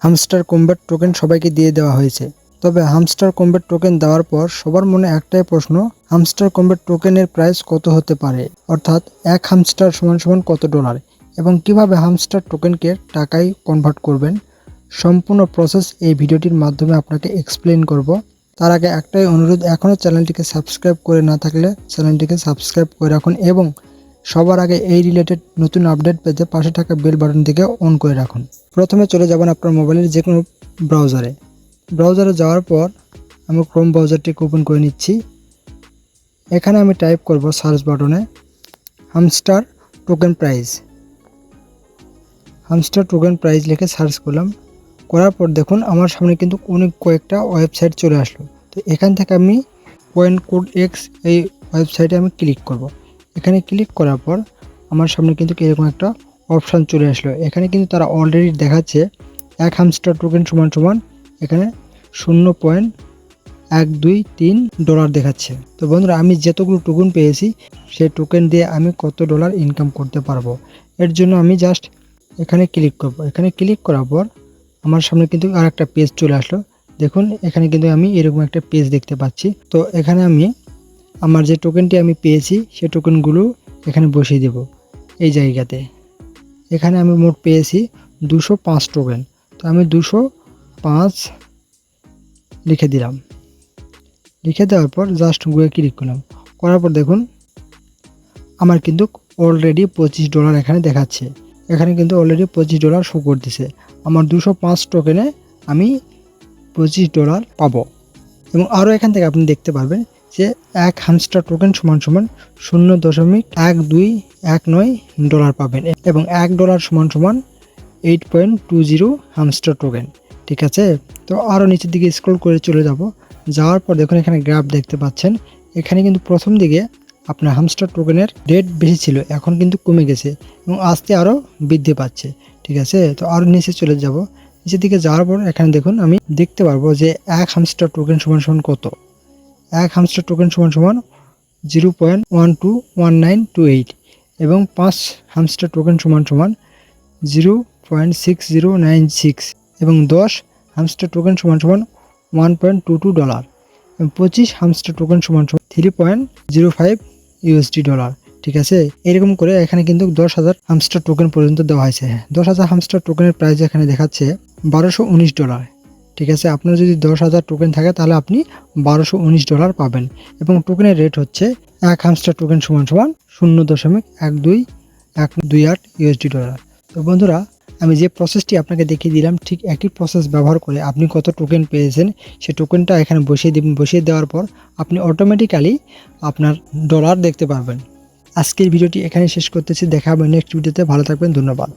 Hamster combat token সবাইকে দিয়ে দেওয়া হয়েছে। তবে হামস্টার কম্ব্যাট টোকেন দেওয়ার পর সবার মনে একটাই প্রশ্ন, হামস্টার কম্ব্যাট টোকেনের প্রাইস কত হতে পারে, অর্থাৎ এক হামস্টার সমান সমান কত ডলার, এবং কিভাবে হামস্টার টোকেনকে টাকায় কনভার্ট করবেন। সম্পূর্ণ প্রসেস এই ভিডিওটির মাধ্যমে আপনাকে এক্সপ্লেন করব। তার আগে একটাই অনুরোধ, এখনও চ্যানেলটিকে সাবস্ক্রাইব করে না থাকলে চ্যানেলটিকে সাবস্ক্রাইব করে রাখুন এবং সবার আগে এই রিলেটেড নতুন আপডেট পেতে পাশে থাকা বেল বাটনটিকে অন করে রাখুন। প্রথমে চলে যাবেন আপনার মোবাইলের যে কোনো ব্রাউজারে যাওয়ার পর আমি ক্রোম ব্রাউজারটিকে ওপেন করে নিচ্ছি। এখানে আমি টাইপ করব সার্চ বাটনে হামস্টার টোকেন প্রাইস লিখে সার্চ করলাম। করার পর দেখুন আমার সামনে কিন্তু কয়েকটা ওয়েবসাইট চলে আসলো। তো এখান থেকে আমি CoinCodeX এই ওয়েবসাইটে আমি ক্লিক করব। এখানে ক্লিক করার পর আমার সামনে কিন্তু এরকম একটা অপশান চলে আসলো। এখানে কিন্তু তারা অলরেডি দেখাচ্ছে এক হামস্টার টোকেন সমান সমান এখানে 0.123 ডলার দেখাচ্ছে। তো বন্ধুরা, আমি যতগুলো টোকেন পেয়েছি সেই টোকেন দিয়ে আমি কত ডলার ইনকাম করতে পারবো, এর জন্য আমি জাস্ট এখানে ক্লিক করব। এখানে ক্লিক করার পর আমার সামনে কিন্তু আর একটা পেজ চলে আসলো। দেখুন এখানে কিন্তু আমি এরকম একটা পেজ দেখতে পাচ্ছি। তো এখানে আমি আমার যে টোকেনটি আমি পেয়েছি সেই টোকেনগুলো এখানে বসিয়ে দেব এই জায়গাতে। এখানে আমি মোট পেয়েছি 205 টোকেন। তো আমি 205 লিখে দিলাম। লিখে দেওয়ার পর জাস্ট গুয়ে ক্লিক করলাম। করার পর দেখুন আমার কিন্তু অলরেডি 25 ডলার এখানে দেখাচ্ছে। এখানে কিন্তু অলরেডি 25 ডলার শো করতেছে। আমার 205 টোকেনে আমি 25 ডলার পাবো। এবং আরও এখান থেকে আপনি দেখতে পারবেন যে এক হামস্টার টোকেন সমান সমান 0.1219 ডলার পাবেন এবং $1 সমান সমান 8.20 হামস্টার টোকেন। ঠিক আছে, তো আরও নিচের দিকে স্ক্রল করে চলে যাওয়ার পর দেখুন এখানে গ্রাফ দেখতে পাচ্ছেন। এখানে কিন্তু প্রথম দিকে আপনার হামস্টার টোকেনের রেট বেশি ছিল, এখন কিন্তু কমে গেছে এবং আস্তে আরও বৃদ্ধি পাচ্ছে। ঠিক আছে, তো আরও নিচে চলে যাব। নিচের দিকে যাওয়ার পর এখানে দেখুন আমি দেখতে পারবো যে এক হামস্টার টোকেন সমান সমান কত। এক হামস্টার টোকেন সমান সমান 0.121928 এবং 5 হামস্টার টোকেন সমান সমান 0.6096 এবং 10 হামস্টার টোকেন সমান সমান 1.22 ডলার এবং 25 হামস্টার টোকেন সমান সমান 3.05 USD ডলার। ঠিক আছে, এরকম করে এখানে কিন্তু 10,000 হামস্টার টোকেন পর্যন্ত দেওয়া হয়েছে। 10,000 হামস্টার টোকেনের প্রাইস এখানে দেখাচ্ছে $1219। ঠিক আছে, আপনার যদি 10,000 টোকেন থাকে তাহলে আপনি $1219 পাবেন এবং টোকেনের রেট হচ্ছে এক হামস্টার টোকেন সমান সমান 0.1228 USD ডলার। তো বন্ধুরা, আমি যে প্রসেসটি আপনাকে দেখিয়ে দিলাম ঠিক একই প্রসেস ব্যবহার করে আপনি কত টোকেন পেয়েছেন সেই টোকেনটা এখানে বসিয়ে দিবেন। বসিয়ে দেওয়ার পর আপনি অটোমেটিক্যালি আপনার ডলার দেখতে পারবেন। আজকের ভিডিওটি এখানে শেষ করতেছি। দেখা হবে নেক্সট ভিডিওতে। ভালো থাকবেন, ধন্যবাদ।